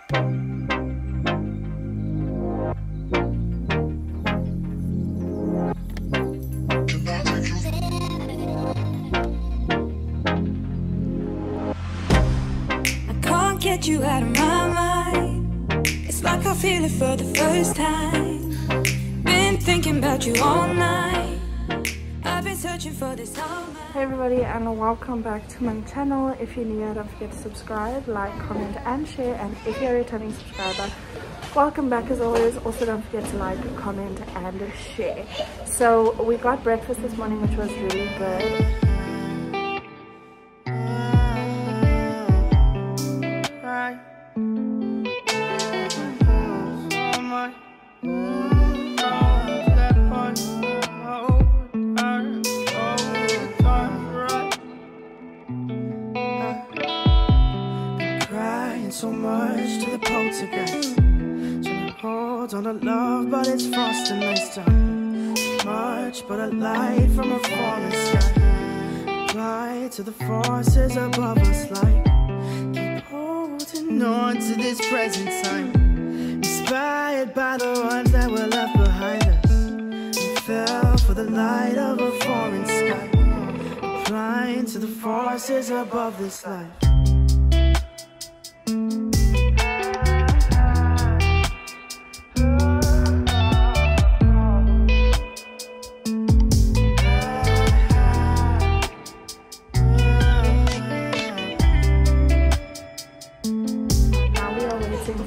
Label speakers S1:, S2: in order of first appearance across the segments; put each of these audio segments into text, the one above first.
S1: Get you out of my mind. It's like I feel it for the first time. Been thinking about you all night. I've been searching for this all night.
S2: Hey everybody, and welcome back to my channel. If you're new, don't forget to subscribe, like, comment and share. And if you're a returning subscriber, welcome back as always. Also don't forget to like, comment and share. So we got breakfast this morning, which was really good.
S1: So much to the poltergeist, trying to hold on to love, but it's frosting nice time. Much but a light from a falling sky, apply to the forces above us, like keep holding on to this present time, inspired by the ones that were left behind us. We fell for the light of a foreign sky, applying to the forces above this life.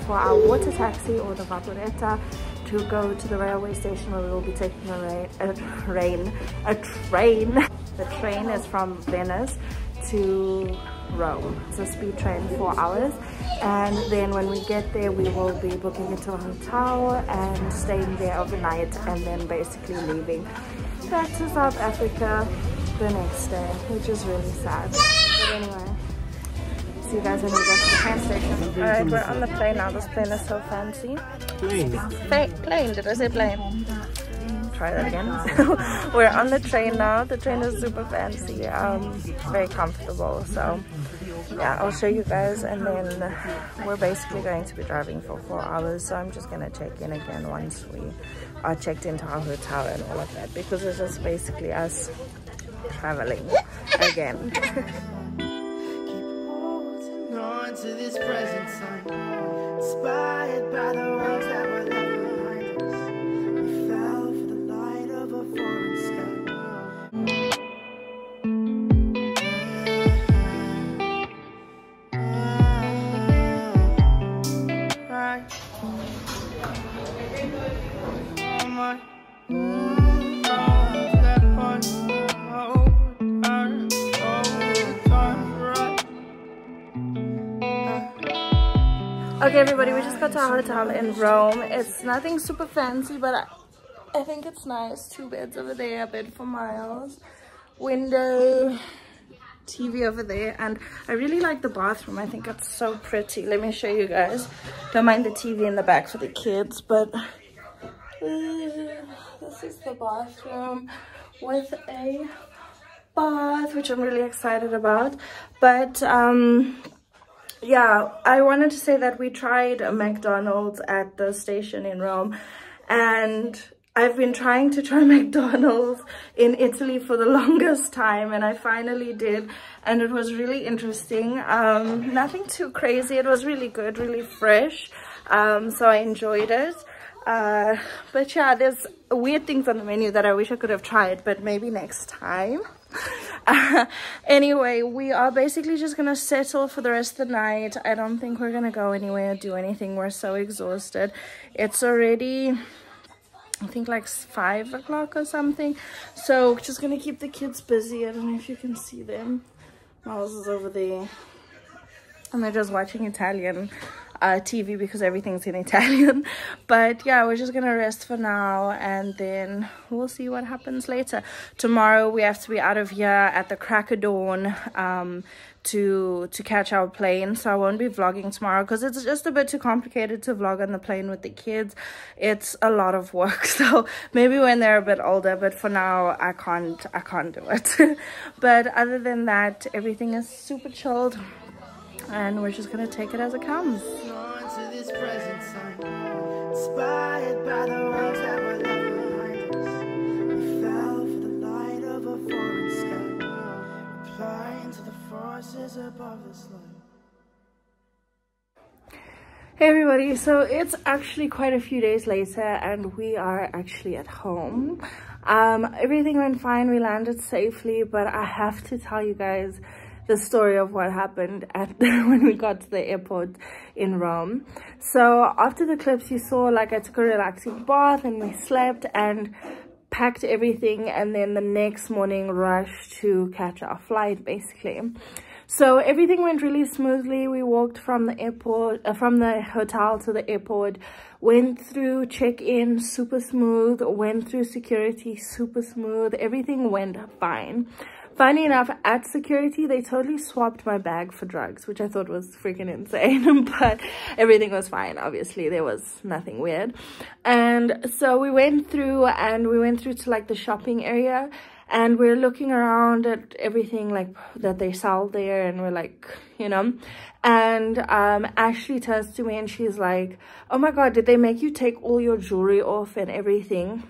S2: For our water taxi or the vaporetta to go to the railway station where we will be taking a train. The train is from Venice to Rome. It's a speed train, 4 hours, and then when we get there we will be booking into a hotel and staying there overnight, and then basically leaving back to South Africa the next day, which is really sad. But anyway, see you guys when we get to the train station. Alright, we're on the plane now. This plane is so fancy. Plane, did I say plane? Try that again. We're on the train now. The train is super fancy, very comfortable. So yeah, I'll show you guys, and then we're basically going to be driving for 4 hours. So I'm just gonna check in again once we are checked into our hotel and all of that, because it's just basically us traveling again.
S1: To this present time, inspired by the ones that were left behind us. We fell for the light of a foreign sky.
S2: Okay everybody, we just got to our hotel in Rome. It's nothing super fancy, but I think it's nice. 2 beds over there, a bed for Miles, window, TV over there, and I really like the bathroom. I think it's so pretty. Let me show you guys. Don't mind the TV in the back for the kids, but this is the bathroom with a bath, which I'm really excited about. But yeah, I wanted to say that we tried a McDonald's at the station in Rome, and I've been trying to try McDonald's in Italy for the longest time, and I finally did, and it was really interesting. Nothing too crazy. It was really good, really fresh, so I enjoyed it. But yeah, there's weird things on the menu that I wish I could have tried, but maybe next time. Anyway, we are basically just gonna settle for the rest of the night. I don't think we're gonna go anywhere or do anything. We're so exhausted. It's already, I think, like 5 o'clock or something, so just gonna keep the kids busy. I don't know if you can see them. Miles is over there, and they're just watching Italian TV because everything's in Italian. But yeah, we're just gonna rest for now, and then we'll see what happens later. Tomorrow we have to be out of here at the crack of dawn to catch our plane, so I won't be vlogging tomorrow because it's just a bit too complicated to vlog on the plane with the kids. It's a lot of work, so maybe when they're a bit older, but for now I can't do it. But other than that, everything is super chilled. and we're just gonna take it as it comes.
S1: On to this present time, inspired by the ones that were left behind us. We fell for the light of a foreign sky, replying to the forces above this light.
S2: Hey everybody, so it's actually quite a few days later and we are actually at home. Everything went fine, we landed safely, but I have to tell you guys the story of what happened when we got to the airport in Rome. So after the clips you saw, like, I took a relaxing bath and we slept and packed everything, and then the next morning rushed to catch our flight basically. So everything went really smoothly. We walked from the airport, from the hotel to the airport, went through check-in, super smooth, went through security, super smooth. Everything went fine. Funny enough, at security, they totally swapped my bag for drugs, which I thought was freaking insane, but everything was fine. Obviously, there was nothing weird. And so we went through to like the shopping area, and we're looking around at everything like that they sell there, and we're like, you know, and Ashley turns to me and she's like, oh my god, did they make you take all your jewelry off and everything?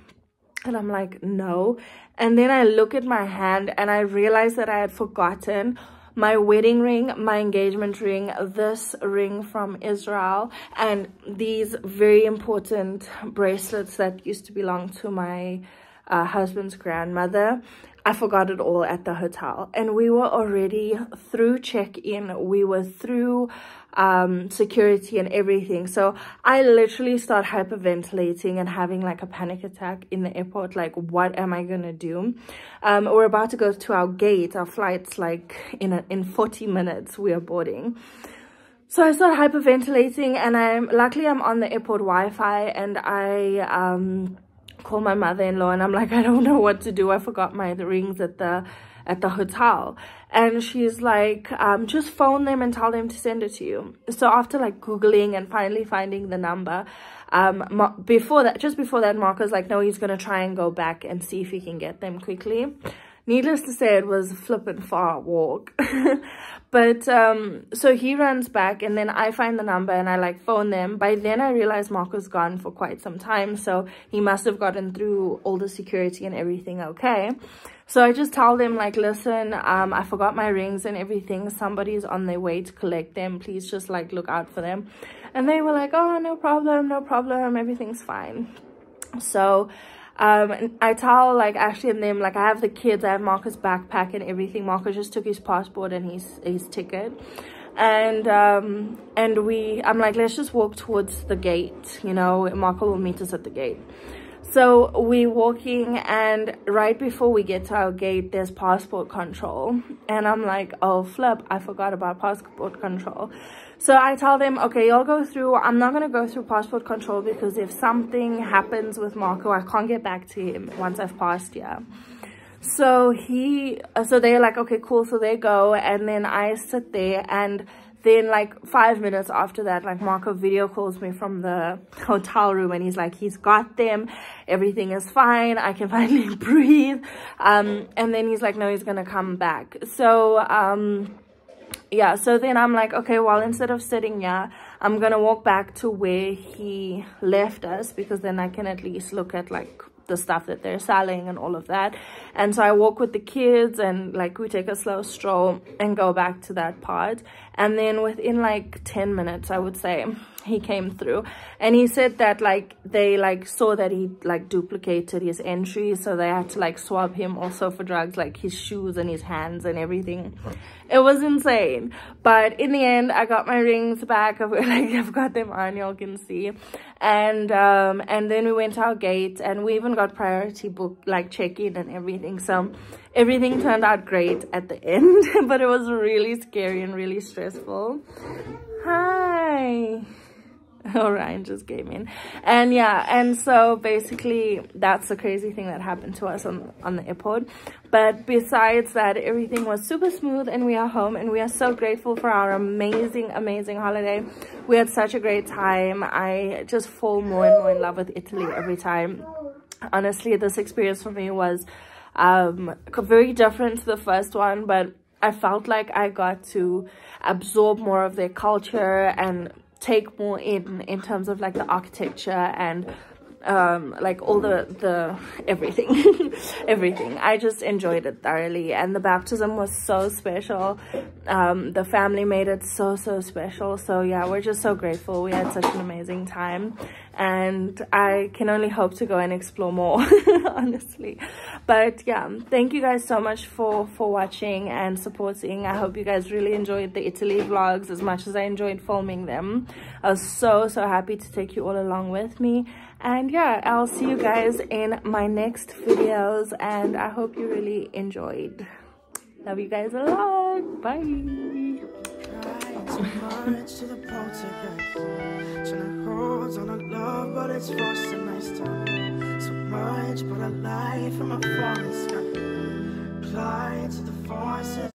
S2: And I'm like, no. And then I look at my hand and I realized that I had forgotten my wedding ring, my engagement ring, this ring from Israel, and these very important bracelets that used to belong to my husband's grandmother. I forgot it all at the hotel, and we were already through check-in, we were through security and everything. So I literally start hyperventilating and having like a panic attack in the airport, like, what am I gonna do? We're about to go to our gate, our flight's like in 40 minutes we are boarding. So I start hyperventilating, and luckily I'm on the airport Wi-Fi, and I call my mother-in-law and I'm like, I don't know what to do, I forgot my rings at the hotel. And she's like, just phone them and tell them to send it to you. So after like googling and finally finding the number, just before that Marco's like, no, he's gonna try and go back and see if he can get them quickly. Needless to say, it was a flippin' far walk. But so he runs back, and then I find the number and I like phone them. By then I realized Marco's gone for quite some time, so he must have gotten through all the security and everything okay. So I just tell them like, listen, I forgot my rings and everything, somebody's on their way to collect them, please just like look out for them. And they were like, oh, no problem, everything's fine. So I tell like Ashley and them, like, I have the kids, I have Marco's backpack and everything. Marco just took his passport and his ticket, and I'm like, let's just walk towards the gate, you know, Marco will meet us at the gate. So we're walking, and right before we get to our gate there's passport control, and I'm like, oh flip, I forgot about passport control. So I tell them, okay, y'all go through. I'm not going to go through passport control because if something happens with Marco, I can't get back to him once I've passed here. So they're like, okay, cool. So they go, and then I sit there, and then like 5 minutes after that, like, Marco video calls me from the hotel room, and he's like, he's got them, everything is fine, I can finally breathe. And then he's like, no, he's going to come back. So, yeah, so then I'm like, okay, well, instead of sitting here, I'm gonna walk back to where he left us, because then I can at least look at like the stuff that they're selling and all of that. And so I walk with the kids, and like we take a slow stroll and go back to that part. And then within like 10 minutes, I would say, he came through, and he said that like they like saw that he like duplicated his entry, so they had to like swab him also for drugs, like his shoes and his hands and everything. It was insane, but in the end I got my rings back. I've got them on, y'all can see. And then we went to our gate, and we even got priority book, like check-in and everything. So everything turned out great at the end, but it was really scary and really stressful. Hi. Ryan just came in. And yeah, and so basically that's the crazy thing that happened to us on the airport. But besides that, everything was super smooth, and we are home, and we are so grateful for our amazing holiday. We had such a great time. I just fall more and more in love with Italy every time. Honestly, this experience for me was very different to the first one, but I felt like I absorb more of their culture and take more in terms of like the architecture and like all the everything everything. I just enjoyed it thoroughly, and the baptism was so special. The family made it so special. So yeah, we're just so grateful. We had such an amazing time, and I can only hope to go and explore more honestly. But yeah, thank you guys so much for watching and supporting. I hope you guys really enjoyed the Italy vlogs as much as I enjoyed filming them. I was so happy to take you all along with me. And yeah, I'll see you guys in my next videos, and I hope you really enjoyed. Love you guys a lot. Bye.
S1: To the poltergeist, trying to hold on to love, but it's frosty nice time. So much, but a light from a falling sky. Apply to the forces.